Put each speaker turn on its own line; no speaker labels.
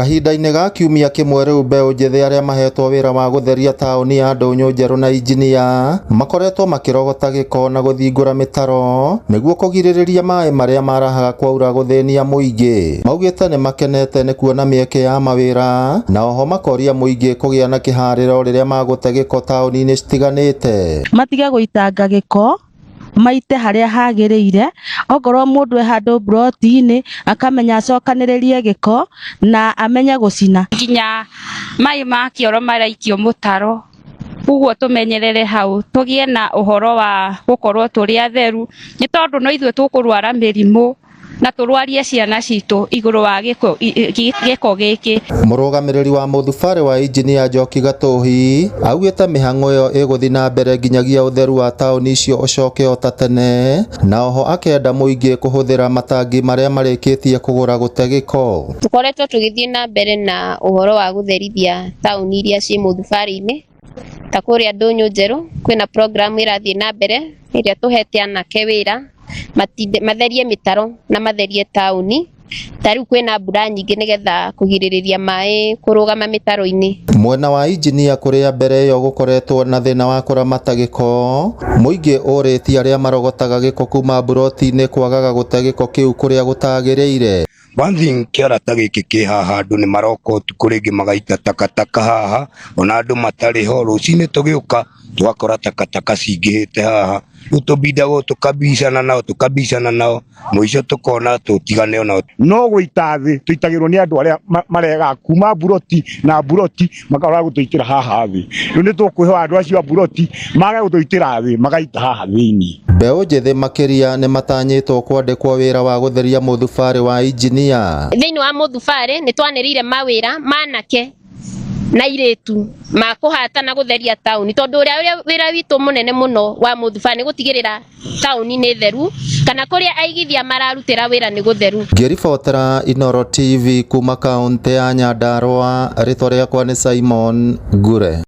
Kahinda-inĩ ga kiumia kĩmwe rĩu mbeũ njĩthĩ arĩa mahetwo wĩra wa gũtheria taũni ya Ndũnyũ Njerũ na injinia makoretwo makĩrogota gĩko na gũthingũra mĩtaro nĩguo kũgirĩrĩria maĩ marĩa marahaga kwaura gũthĩnia mũingĩ. Maugĩte nĩ makenete nĩ kuona mĩeke ya mawĩra na oho makoria mũingĩ kũgĩa na kĩharĩro rĩrĩa magũte gĩko taũni-inĩ citiganĩte.
Matige gũitanga gĩko maite harĩa hagĩrĩire, okorwo mũndũ e handũ broti-inĩ akamenya acokanĩrĩrie gĩko na amenye gũcina.
Nginya maĩ ma kĩoro maraikio mũtaro, ũguo tũmenyerere hau, tũgĩe na ũhoro wa gũkorwo tũrĩ atheru, nĩ tondũ no ithuĩ tũkũrwara mĩrimũ na tũrwarie ciana citũ igũrũ wa gĩko gĩkĩ.
Mũrũgamĩrĩri wa mũthubarĩ wa injinia Njoki Gatũhi augĩte mĩhang'o ĩyo ĩgũthiĩ na mbere nginyagia ũtheru wa taũni icio ũcoke o ta tene, na oho akenda mũingĩ kũhũthĩra matangi marĩa marĩkĩtie kũgũra gũte gĩko.
Tũkoretwo tũgĩthiĩ na mbere na ũhoro wa gũtherithia taũni iria ciĩ mũthubarĩ-inĩ ta kũrĩa Ndũnyũ Njerũ. Kwĩna program ĩrathiĩ na mbere ĩrĩa tũhete anake wĩra matherie mĩtaro na matherie taũni. Ta rĩu kwĩna mbura nyingĩ nĩgetha kũgirĩrĩria maĩ kũrũgama mĩtaro-inĩ.
Mwena wa injinia kũrĩa mbere ĩyo gũkoretwo na thĩna wa kũramata gĩko, mũingĩ ũrĩtie arĩa marogotaga gĩko kuma buroti-inĩ kwagaga gũte gĩko kĩu kũrĩa gũtagĩrĩire.
One thing kĩarata gĩkĩ kĩ haha andũ nĩ maroka ũtukũ rĩngĩ magaita takataka haha, ona andũ matarĩ ho, rũcinĩ tũgĩũka twakora takataka cingĩhĩte haha, rĩu tũbindagwo tũkabicana nao mũico tũkona tũtigane nao.
No gũita thĩ tũitagĩrwo nĩ andũ arĩa maregaga kuma buroti na buroti makarora gũtũitĩra haha thĩ. Rĩu nĩ tũkwĩhoya andũ acio a buroti mage gũtũitĩra thĩ magaita haha thĩinĩ.
Mbeũ njĩthĩ makĩria nĩ matanyĩtwo kwandĩkwo wĩra wa gũtheria mũthubarĩ wa injinia.
Thĩinĩ wa mũthubarĩ nĩ twanĩrĩire mawĩra manake na irĩtu ma kũhatana gũtheria taũni, tondũ ũrĩa wĩra witũ mũnene mũno wa mũthubarĩ nĩ gũtigĩrĩra taũni nĩ theru, kana kũrĩa aigithia mararutĩra wĩra nĩ gũtheru. Ngĩribotera Inooro TV kuma kaũntĩ ya Nyandarũa, rĩtwa rĩakwa nĩ Simon Ngure.